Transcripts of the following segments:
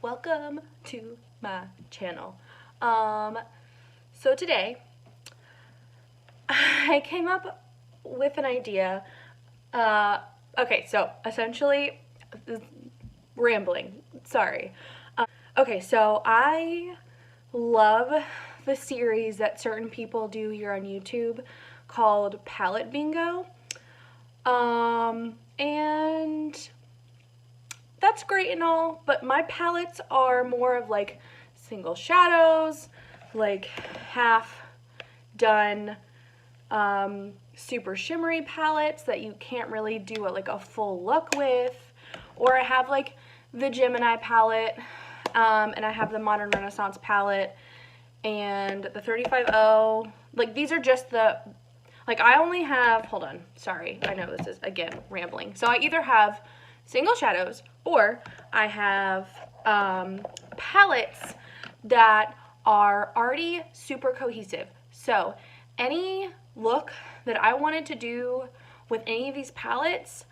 welcome to my channel. So today I came up with an idea. Okay, so essentially, rambling, sorry. Okay, so I love the series that certain people do here on YouTube called Palette Bingo. And that's great and all, but my palettes are more of like single shadows, like half done super shimmery palettes that you can't really do a full look with. Or I have like the Gemini palette, and I have the Modern Renaissance palette and the 35O. Like these are just the, like I only have, hold on, sorry, I know this is again rambling. So I either have single shadows or I have palettes that are already super cohesive. So any look that I wanted to do with any of these palettes,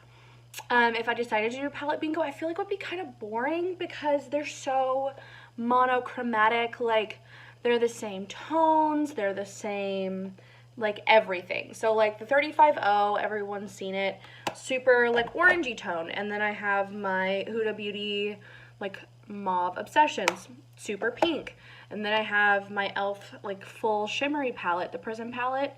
if I decided to do palette bingo, I feel like it would be kind of boring because they're so monochromatic. Like they're the same tones, they're the same like everything. So like the 35O, everyone's seen it, super like orangey tone. And then I have my Huda Beauty like Mauve Obsessions, super pink. And then I have my e.l.f. like full shimmery palette, the Prism palette,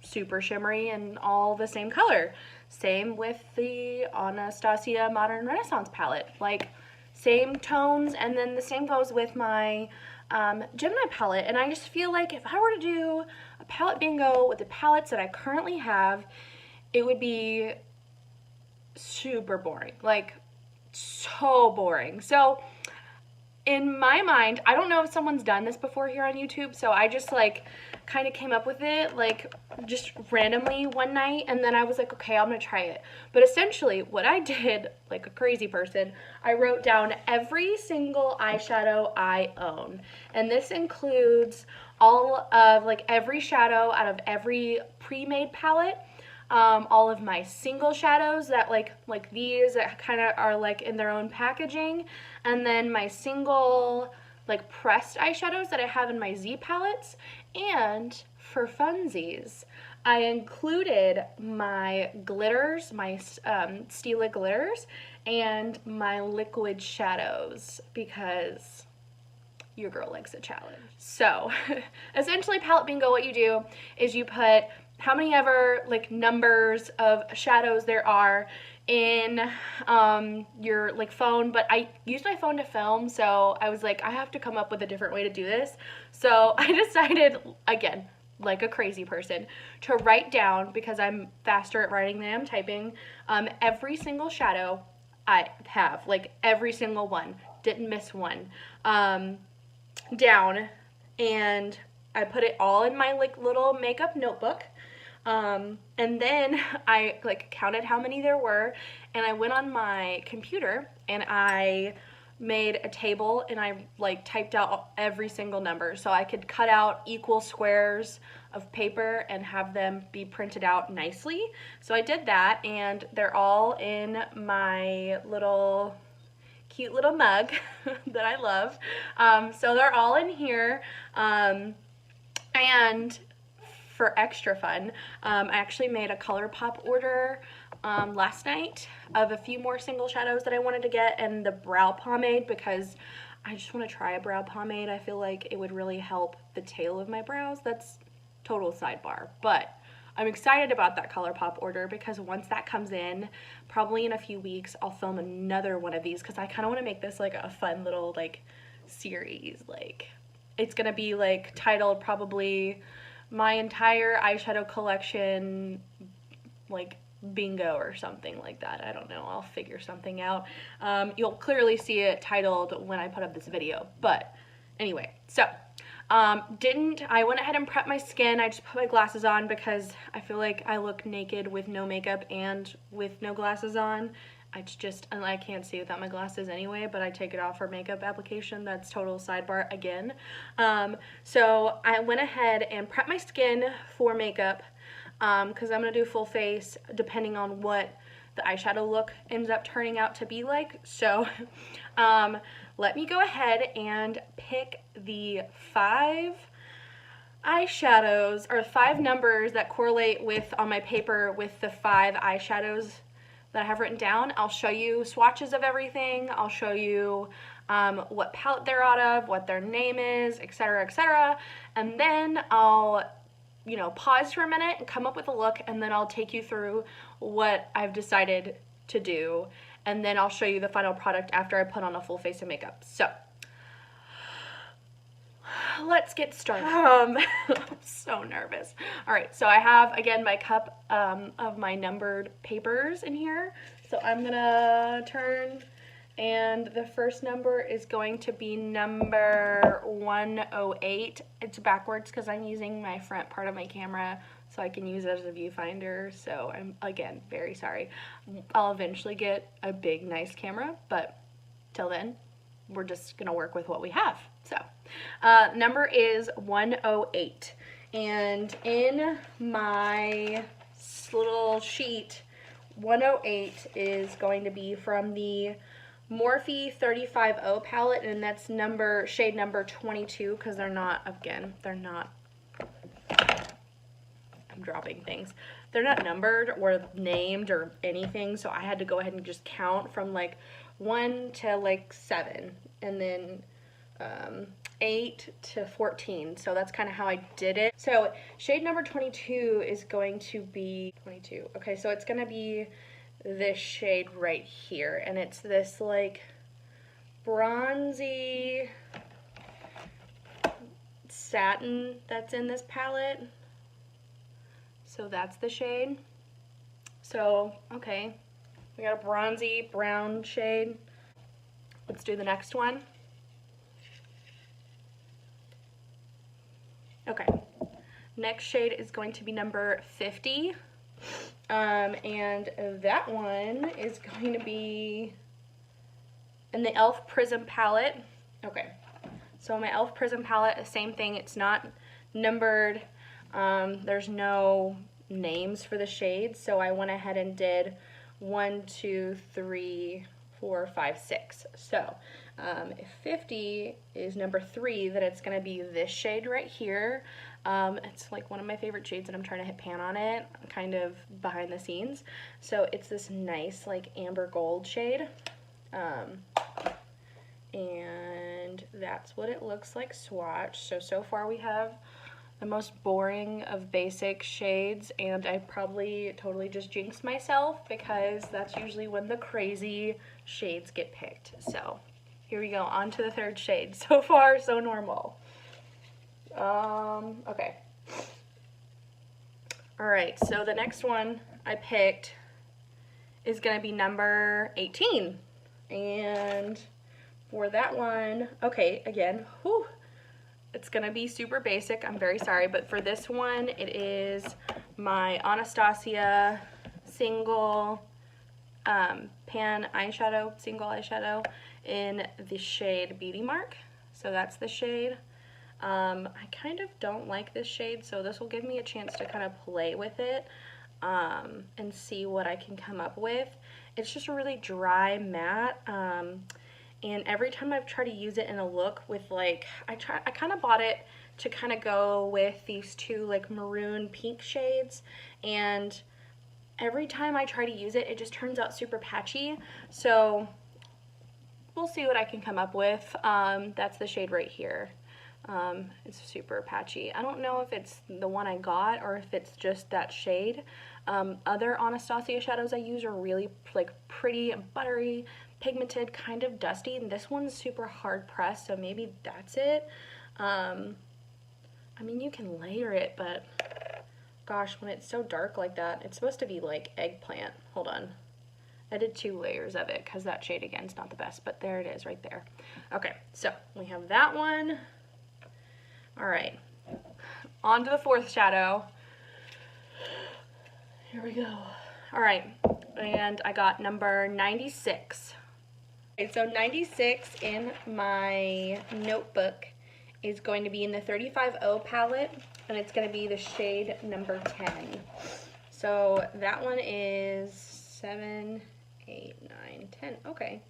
super shimmery and all the same color. Same with the Anastasia Modern Renaissance palette, like same tones. And then the same goes with my Gemini palette. And I just feel like if I were to do a palette bingo with the palettes that I currently have, it would be super boring, like so boring. So in my mind, I don't know if someone's done this before here on YouTube, so I just like kind of came up with it like just randomly one night, and then I was like, okay, I'm gonna try it. But essentially what I did, like a crazy person, I wrote down every single eyeshadow I own, and this includes all of like every shadow out of every pre-made palette, all of my single shadows that like these that kind of are like in their own packaging, and then my single like pressed eyeshadows that I have in my Z palettes. And for funsies, I included my glitters, my Stila glitters, and my liquid shadows because your girl likes a challenge. So essentially palette bingo, what you do is you put how many ever like numbers of shadows there are in your like phone, but I used my phone to film, so I was like, I have to come up with a different way to do this. So I decided, again, like a crazy person, to write down, because I'm faster at writing than I'm typing, every single shadow I have, like every single one, didn't miss one, down, and I put it all in my like little makeup notebook. And then I like counted how many there were, and I went on my computer and I made a table and I like typed out every single number so I could cut out equal squares of paper and have them be printed out nicely. So I did that, and they're all in my little cute little mug that I love. So they're all in here, and for extra fun, I actually made a ColourPop order last night of a few more single shadows that I wanted to get, and the brow pomade, because I just want to try a brow pomade. I feel like it would really help the tail of my brows. That's total sidebar, but I'm excited about that ColourPop order because once that comes in, probably in a few weeks, I'll film another one of these because I kind of want to make this like a fun little like series. Like it's gonna be like titled probably my entire eyeshadow collection like bingo or something like that. I don't know, I'll figure something out. You'll clearly see it titled when I put up this video, but anyway, so I went ahead and prepped my skin. I just put my glasses on because I feel like I look naked with no makeup and with no glasses on. And I can't see without my glasses anyway, but I take it off for makeup application. That's total sidebar again. So I went ahead and prepped my skin for makeup, because I'm going to do full face depending on what the eyeshadow look ends up turning out to be like. So let me go ahead and pick the 5 eyeshadows, or 5 numbers that correlate with, on my paper, with the 5 eyeshadows that I have written down. I'll show you swatches of everything. I'll show you what palette they're out of, what their name is, etc., etc. And then I'll, you know, pause for a minute and come up with a look, and then I'll take you through what I've decided to do, and then I'll show you the final product after I put on a full face of makeup. So let's get started. I'm so nervous. All right, so I have, again, my cup of my numbered papers in here. So I'm gonna turn, and the first number is going to be number 108. It's backwards because I'm using my front part of my camera so I can use it as a viewfinder. So I'm, again, very sorry. I'll eventually get a big, nice camera, but till then, we're just gonna work with what we have. So number is 108, and in my little sheet, 108 is going to be from the Morphe 350 palette, and that's shade number 22, because they're not, again, they're not, I'm dropping things, they're not numbered or named or anything, so I had to go ahead and just count from like 1 to like 7, and then 8 to 14. So that's kind of how I did it. So shade number 22 is going to be 22. Okay, so it's going to be this shade right here, and it's this like bronzy satin that's in this palette. So that's the shade. So, okay, we got a bronzy brown shade. Let's do the next one. Okay, next shade is going to be number 50, and that one is going to be in the e.l.f. Prism palette. Okay, so my e.l.f. Prism palette, the same thing, it's not numbered, there's no names for the shades, so I went ahead and did 1, 2, 3, 4, 5, 6. So if 50 is number 3, then it's going to be this shade right here. It's like one of my favorite shades, and I'm trying to hit pan on it, kind of behind the scenes. So it's this nice like amber gold shade, and that's what it looks like swatch. So far we have the most boring of basic shades, and I probably totally just jinxed myself because that's usually when the crazy shades get picked. So here we go, on to the third shade. So far, so normal. Okay. All right, so the next one I picked is gonna be number 18. And for that one, okay, again, whew, it's gonna be super basic, I'm very sorry, but for this one, it is my Anastasia single pan eyeshadow, single eyeshadow in the shade Beauty Mark. So that's the shade. I kind of don't like this shade, so this will give me a chance to kind of play with it and see what I can come up with. It's just a really dry matte, and every time I've tried to use it in a look with like, I kind of bought it to kind of go with these two like maroon pink shades, and every time I try to use it, it just turns out super patchy. So we'll see what I can come up with. That's the shade right here. It's super patchy. I don't know if it's the one I got or if it's just that shade. Other Anastasia shadows I use are really like pretty and buttery, pigmented, kind of dusty, and this one's super hard pressed, so maybe that's it. I mean, you can layer it, but gosh, when it's so dark like that, it's supposed to be like eggplant. Hold on. I did 2 layers of it because that shade again is not the best, but there it is right there. Okay, so we have that one. All right, on to the 4th shadow. Here we go. All right, and I got number 96. Okay, so 96 in my notebook is going to be in the 350 palette, and it's going to be the shade number 10. So that one is 7, 8, 9, 10. Okay.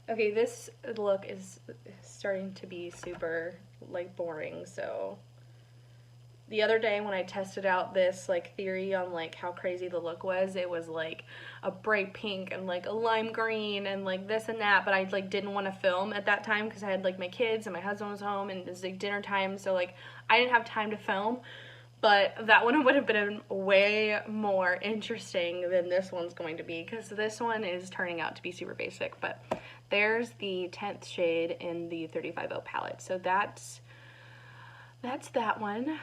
Okay, this look is starting to be super, like, boring, so the other day when I tested out this, like, theory on, like, how crazy the look was, it was, like, a bright pink and, like, a lime green and, like, this and that, but I, like, didn't want to film at that time because I had, like, my kids and my husband was home and it was, like, dinner time, so, like, I didn't have time to film, but that one would have been way more interesting than this one's going to be because this one is turning out to be super basic, but there's the 10th shade in the 35O palette, so that's that one.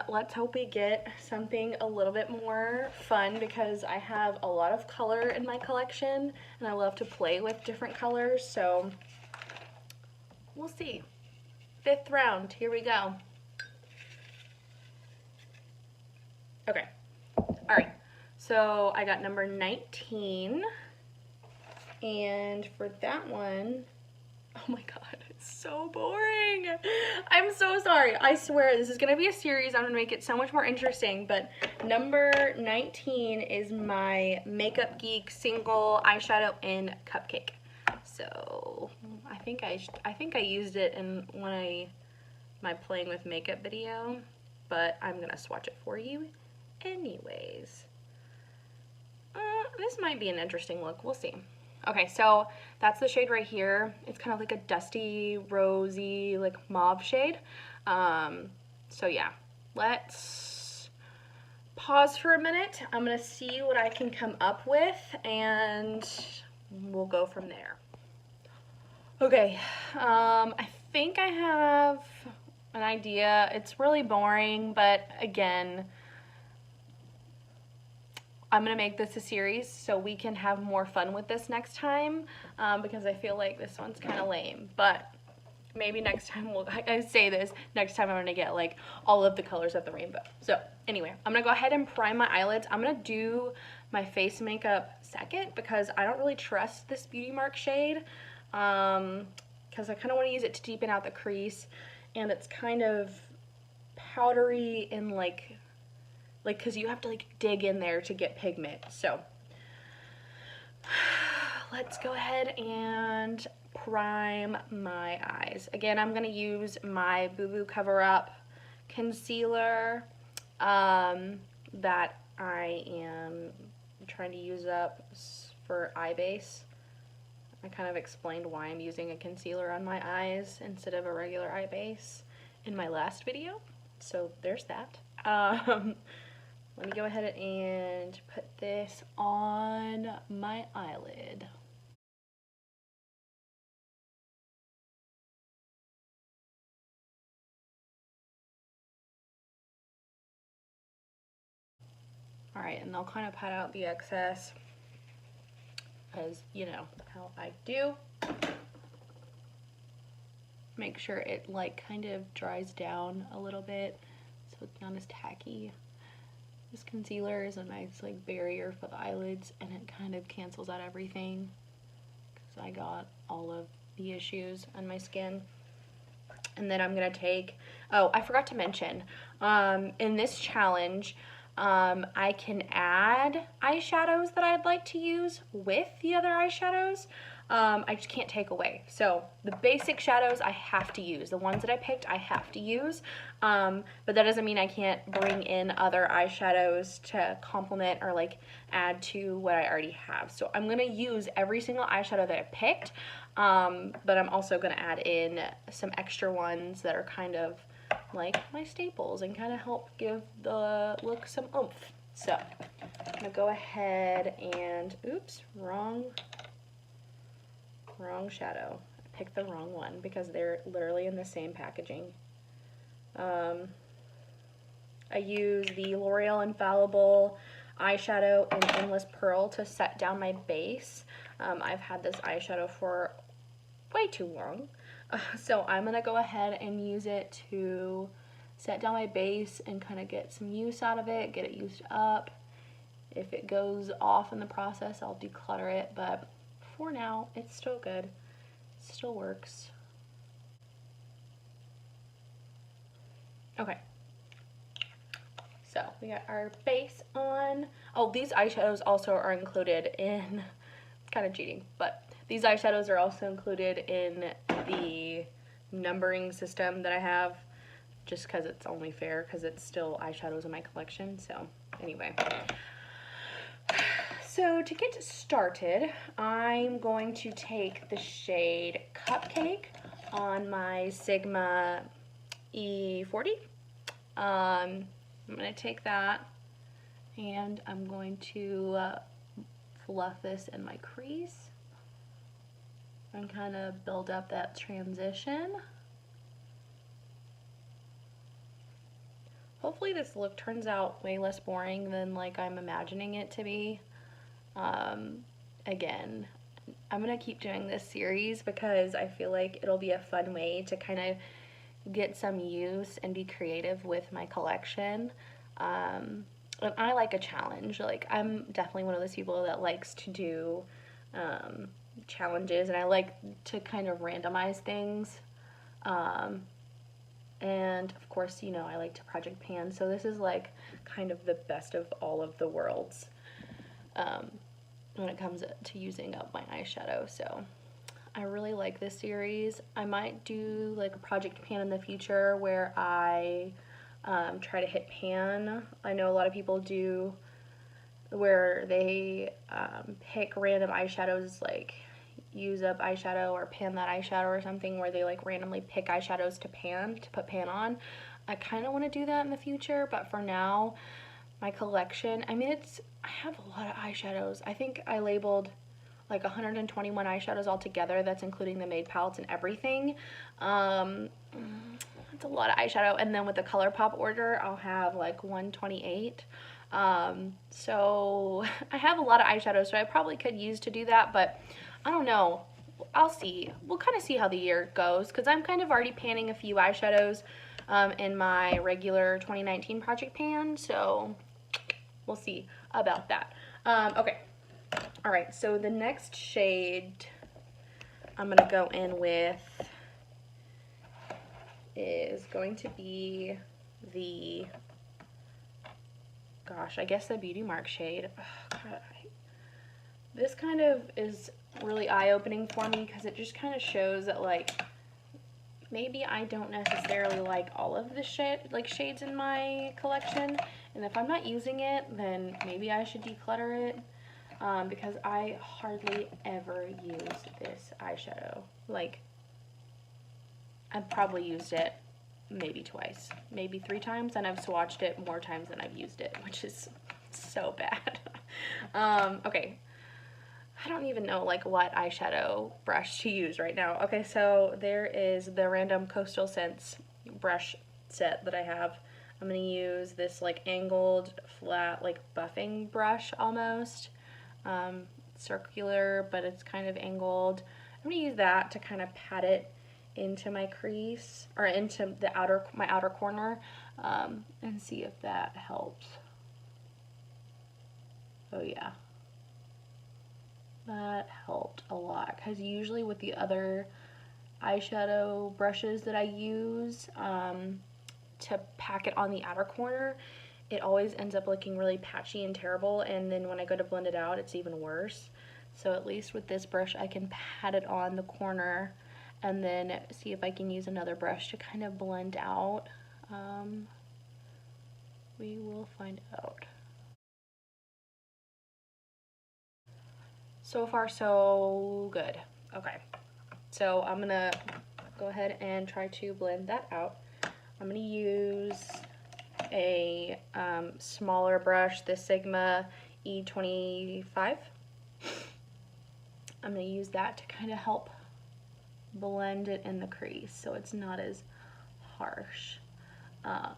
Let's hope we get something a little bit more fun because I have a lot of color in my collection and I love to play with different colors, so we'll see. 5th round, here we go. Okay, all right, so I got number 19, and for that one, oh my god, it's so boring. I'm so sorry. I swear this is going to be a series. I'm going to make it so much more interesting, but number 19 is my Makeup Geek single eyeshadow in Cupcake. So I think I used it in my playing with makeup video, but I'm going to swatch it for you anyways. This might be an interesting look. We'll see. Okay, so that's the shade right here. It's kind of like a dusty, rosy, like mauve shade. So yeah, let's pause for a minute. I'm gonna see what I can come up with and we'll go from there. Okay, I think I have an idea. It's really boring, but again, I'm going to make this a series so we can have more fun with this next time because I feel like this one's kind of lame, but maybe next time I say this, next time I'm going to get like all of the colors of the rainbow. So anyway, I'm going to go ahead and prime my eyelids. I'm going to do my face makeup second because I don't really trust this Beauty Mark shade because I kind of want to use it to deepen out the crease, and it's kind of powdery and like because you have to like dig in there to get pigment. So let's go ahead and prime my eyes. Again, I'm gonna use my Boo Boo Cover Up concealer that I am trying to use up for eye base. I kind of explained why I'm using a concealer on my eyes instead of a regular eye base in my last video, so there's that. Let me go ahead and put this on my eyelid. All right, and I'll kind of pat out the excess as you know how I do. Make sure it like kind of dries down a little bit so it's not as tacky. This concealer is a nice like barrier for the eyelids, and it kind of cancels out everything because I got all of the issues on my skin. And then I'm gonna take, oh, I forgot to mention, in this challenge, I can add eyeshadows that I'd like to use with the other eyeshadows. I just can't take away. So the basic shadows I have to use. The ones that I picked I have to use. But that doesn't mean I can't bring in other eyeshadows to complement or like add to what I already have. So I'm going to use every single eyeshadow that I picked. But I'm also going to add in some extra ones that are kind of like my staples and kind of help give the look some oomph. So I'm going to go ahead and, oops, wrong shadow. I picked the wrong one because they're literally in the same packaging. I use the L'Oreal Infallible eyeshadow in Endless Pearl to set down my base. I've had this eyeshadow for way too long. So I'm going to go ahead and use it to set down my base and kind of get some use out of it, get it used up. If it goes off in the process, I'll declutter it, but for now, it's still good. It still works. Okay. So we got our base on. Oh, these eyeshadows also are included in, kind of cheating, but these eyeshadows are also included in the numbering system that I have, just because it's only fair, because it's still eyeshadows in my collection. So anyway, so to get started, I'm going to take the shade Cupcake on my Sigma E40. I'm going to take that and I'm going to fluff this in my crease and kind of build up that transition. Hopefully this look turns out way less boring than like I'm imagining it to be. Again, I'm gonna keep doing this series because I feel like it'll be a fun way to kind of get some use and be creative with my collection. And I like a challenge. Like, I'm definitely one of those people that likes to do challenges, and I like to kind of randomize things. And of course, you know, I like to project pan, so this is like kind of the best of all of the worlds when it comes to using up my eyeshadow. So I really like this series. I might do like a project pan in the future where I try to hit pan. I know a lot of people do where they pick random eyeshadows, like use up eyeshadow or pan that eyeshadow or something, where they like randomly pick eyeshadows to put pan on. I kind of want to do that in the future, but for now, my collection, I mean, I have a lot of eyeshadows. I think I labeled like 121 eyeshadows altogether. That's including the made palettes and everything. That's a lot of eyeshadow. And then with the ColourPop order, I'll have like 128. So I have a lot of eyeshadows, so I probably could use to do that, but I don't know. I'll see. We'll kind of see how the year goes, because I'm kind of already panning a few eyeshadows in my regular 2019 project pan, so we'll see about that. Okay. All right, so the next shade I'm going to go in with is going to be the, gosh, I guess the Beauty Mark shade. Oh, God, this kind of is really eye-opening for me because it just kind of shows that, like, maybe I don't necessarily like all of the shades in my collection, and if I'm not using it, then maybe I should declutter it, because I hardly ever use this eyeshadow. Like, I've probably used it maybe twice, maybe 3 times, and I've swatched it more times than I've used it, which is so bad. Okay. I don't even know like what eyeshadow brush to use right now. Okay, so there is the random Coastal Scents brush set that I have. I'm going to use this like angled, flat, like buffing brush almost. Circular, but it's kind of angled. I'm going to use that to kind of pat it into my crease, or into my outer corner, and see if that helps. Oh yeah. That helped a lot, because usually with the other eyeshadow brushes that I use to pack it on the outer corner, it always ends up looking really patchy and terrible, and then when I go to blend it out, it's even worse. So at least with this brush, I can pat it on the corner and then see if I can use another brush to kind of blend out. We will find out. So far, so good. Okay, so I'm gonna go ahead and try to blend that out. I'm gonna use a smaller brush, the Sigma E25. I'm gonna use that to kind of help blend it in the crease so it's not as harsh. I'm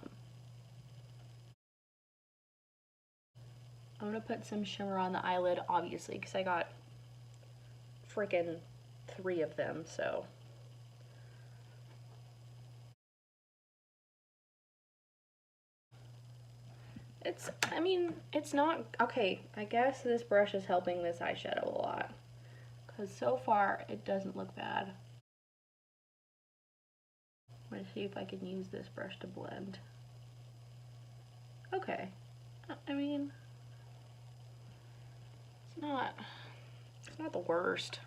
gonna put some shimmer on the eyelid, obviously, because I got freaking 3 of them, so. I mean, it's not, okay, I guess this brush is helping this eyeshadow a lot, because so far it doesn't look bad. I'm gonna see if I can use this brush to blend. Okay. I mean, it's not the worst.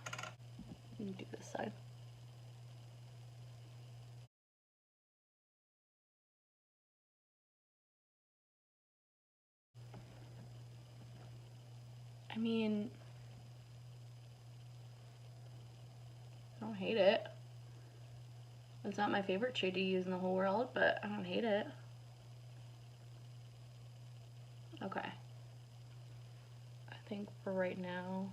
Let me do this side. I mean, I don't hate it. It's not my favorite shade to use in the whole world, but I don't hate it. Okay. I think for right now,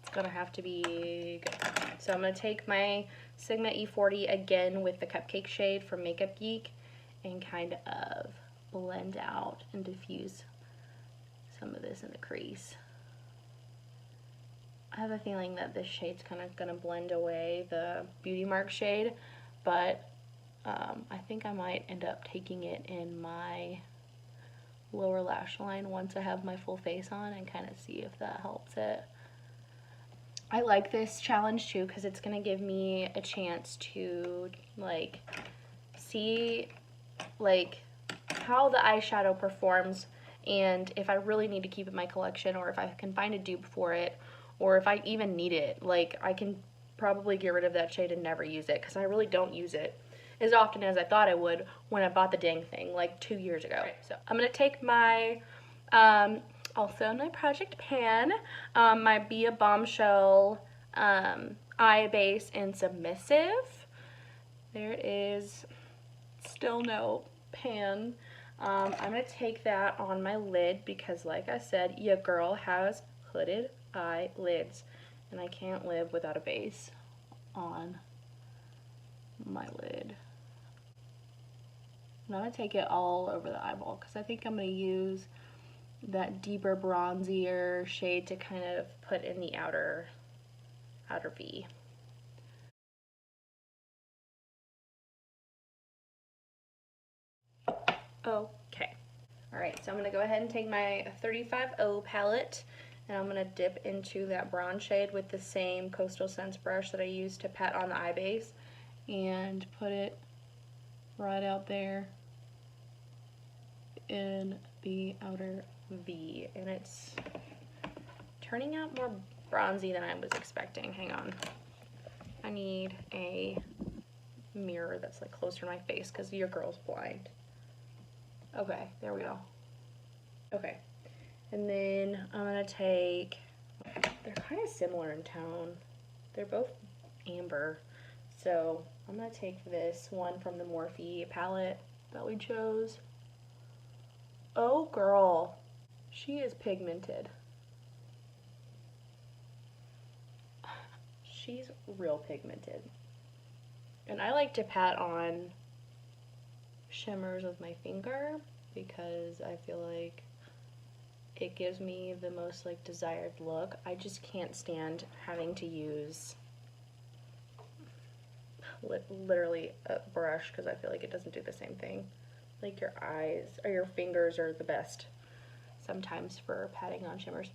it's gonna have to be good. So I'm gonna take my Sigma E40 again with the Cupcake shade from Makeup Geek and kind of blend out and diffuse some of this in the crease. I have a feeling that this shade's kind of gonna blend away the Beauty Mark shade, but I think I might end up taking it in my lower lash line once I have my full face on and kind of see if that helps it. I like this challenge too because it's gonna give me a chance to like see like how the eyeshadow performs, and if I really need to keep it in my collection, or if I can find a dupe for it, or if I even need it. Like, I can probably get rid of that shade and never use it because I really don't use it as often as I thought I would when I bought the dang thing like 2 years ago. Right, so I'm gonna take my also my Project Pan, my Be a Bombshell eye base in Submissive. There it is. Still no pan. I'm gonna take that on my lid because, like I said, your girl has hooded eyelids, and I can't live without a base on my lid. And I'm gonna take it all over the eyeball because I think I'm gonna use that deeper bronzier shade to kind of put in the outer V. Okay. Alright, so I'm going to go ahead and take my 35O palette, and I'm going to dip into that bronze shade with the same Coastal Scents brush that I used to pat on the eye base, and put it right out there in the outer V. And it's turning out more bronzy than I was expecting. Hang on. I need a mirror that's like closer to my face because your girl's blind. Okay, there we go. Okay, and then I'm gonna take, they're kind of similar in tone. They're both amber. So I'm gonna take this one from the Morphe palette that we chose. Oh girl, she is pigmented. She's real pigmented. And I like to pat on shimmers with my finger because I feel like it gives me the most like desired look. I just can't stand having to use literally a brush because I feel like it doesn't do the same thing. Like your eyes or your fingers are the best sometimes for patting on shimmers.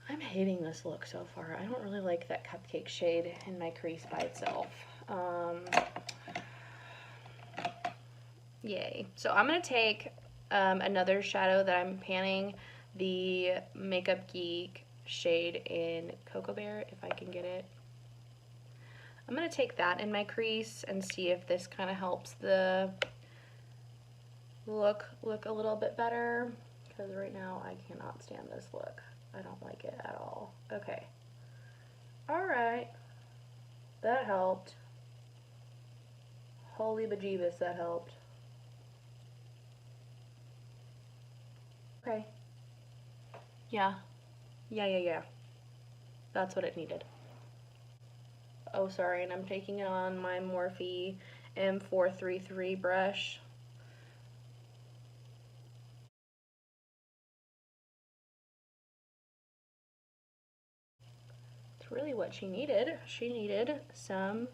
I'm hating this look so far. I don't really like that Cupcake shade in my crease by itself. Yay. So I'm going to take another shadow that I'm panning, the Makeup Geek shade in Cocoa Bear, if I can get it. I'm going to take that in my crease and see if this kind of helps the look a little bit better, because right now I cannot stand this look. I don't like it at all. Okay. Alright. That helped. Holy bejeebus, that helped. Okay. Yeah. Yeah. That's what it needed. Oh, sorry, and I'm taking it on my Morphe M433 brush. It's really what she needed. She needed some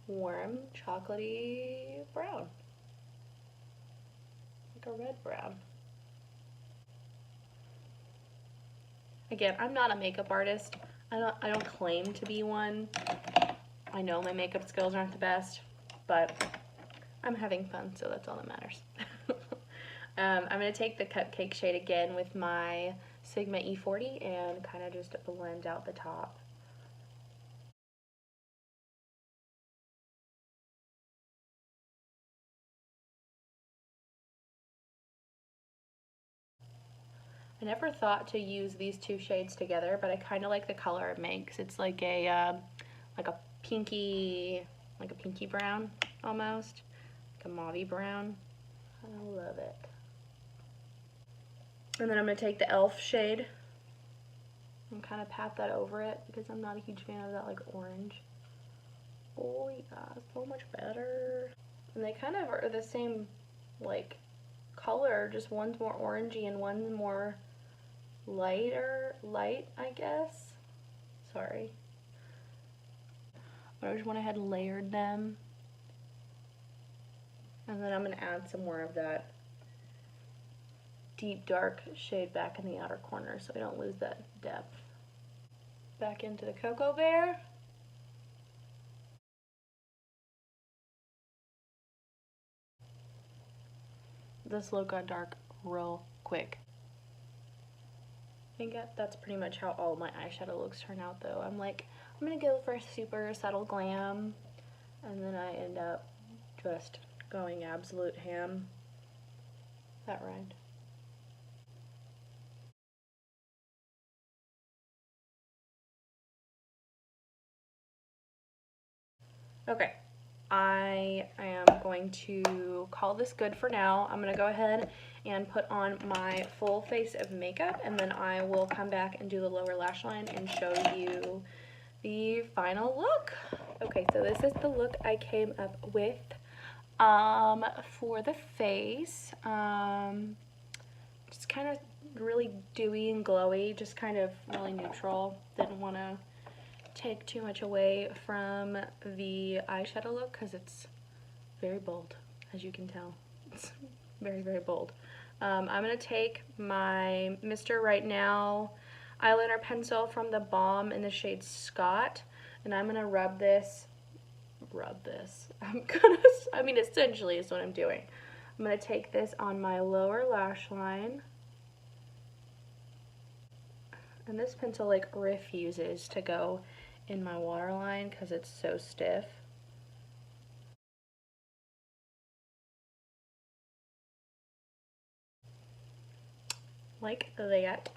warm chocolatey brown. Like a red brown. Again, I'm not a makeup artist. I don't claim to be one. I know my makeup skills aren't the best, but I'm having fun, so that's all that matters. I'm going to take the Cupcake shade again with my Sigma E40 and kind of just blend out the top. I never thought to use these two shades together, but I kind of like the color it makes. It's like a pinky, like a pinky brown almost, like a mauvey brown. I love it. And then I'm going to take the e.l.f. shade and kind of pat that over it because I'm not a huge fan of that like orange. Oh yeah, so much better. And they kind of are the same like color, just one's more orangey and one's more light, I guess. Sorry. But I just went ahead and layered them. And then I'm going to add some more of that deep dark shade back in the outer corner so I don't lose that depth. Back into the Cocoa Bear. This look got dark real quick. I think that's pretty much how all my eyeshadow looks turn out though. I'm like, I'm gonna go for super subtle glam, and then I end up just going absolute ham. That rhymed. Okay, I am going to call this good for now. I'm gonna go ahead and put on my full face of makeup, and then I will come back and do the lower lash line and show you the final look. Okay, so this is the look I came up with for the face. Just kind of really dewy and glowy, just kind of really neutral. Didn't want to take too much away from the eyeshadow look because it's very bold, as you can tell. It's very, very bold. I'm going to take my Mr. Right Now eyeliner pencil from the Balm in the shade Scott, and I'm going to rub this. I mean, essentially is what I'm doing. I'm going to take this on my lower lash line. And this pencil like refuses to go in my waterline because it's so stiff. Like that.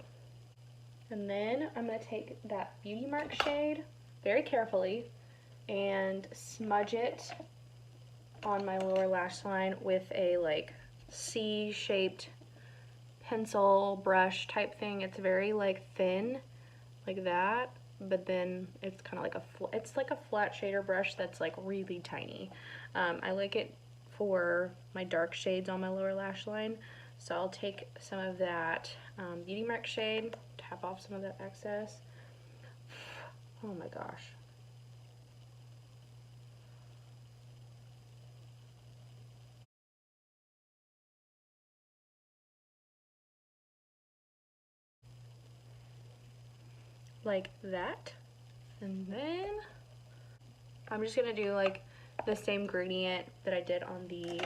And then I'm going to take that Beauty Mark shade very carefully and smudge it on my lower lash line with a like C-shaped pencil brush type thing. It's very like thin, like that, but then it's kind of like it's like a flat shader brush that's like really tiny. I like it for my dark shades on my lower lash line, so I'll take some of that Beauty Mark shade, tap off some of that excess. Oh my gosh. Like that. And then I'm just gonna do like the same gradient that I did on the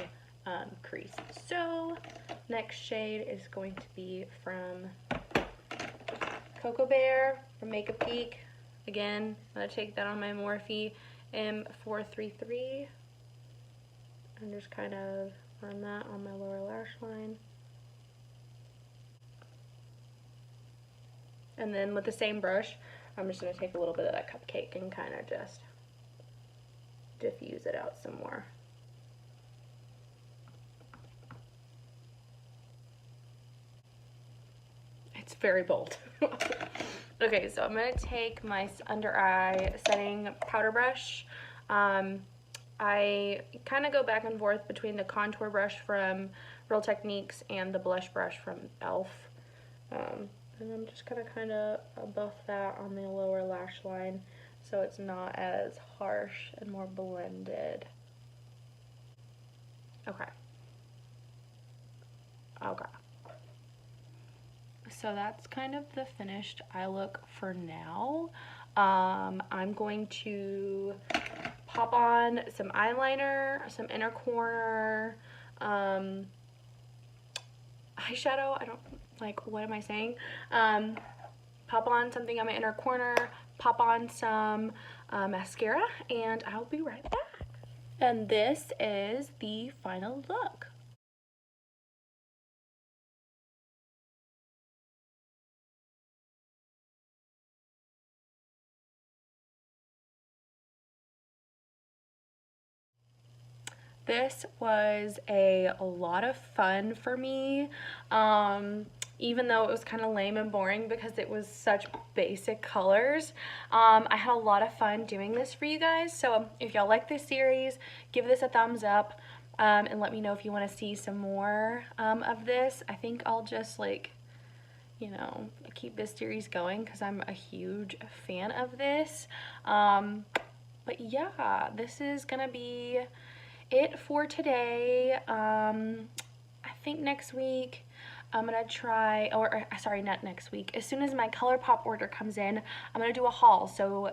crease. So next shade is going to be from Cocoa Bear from Makeup Geek. Again, I'm gonna take that on my Morphe M433 and just kind of run that on my lower lash line. And then with the same brush, I'm just going to take a little bit of that Cupcake and kind of just diffuse it out some more. It's very bold. Okay, so I'm going to take my under eye setting powder brush. I kind of go back and forth between the contour brush from Real Techniques and the blush brush from e.l.f. And I'm just gonna kind of buff that on the lower lash line so it's not as harsh and more blended. Okay. Okay. So that's kind of the finished eye look for now. I'm going to pop on some eyeliner, some inner corner, eyeshadow. I don't, like, what am I saying? Pop on something on my inner corner, pop on some mascara, and I'll be right back. And this is the final look. This was a lot of fun for me, even though it was kind of lame and boring because it was such basic colors. I had a lot of fun doing this for you guys, so if y'all like this series, give this a thumbs up, and let me know if you want to see some more of this. I think I'll just, like, you know, keep this series going because I'm a huge fan of this. But yeah, this is gonna be it for today. I think next week I'm gonna try, or sorry, not next week. As soon as my ColourPop order comes in, I'm gonna do a haul. So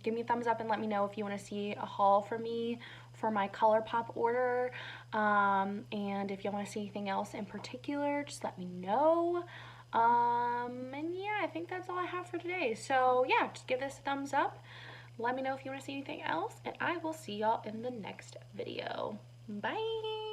give me a thumbs up and let me know if you want to see a haul for me for my ColourPop order. And if you want to see anything else in particular, just let me know. And yeah, I think that's all I have for today. So yeah, just give this a thumbs up. Let me know if you want to see anything else, and I will see y'all in the next video. Bye!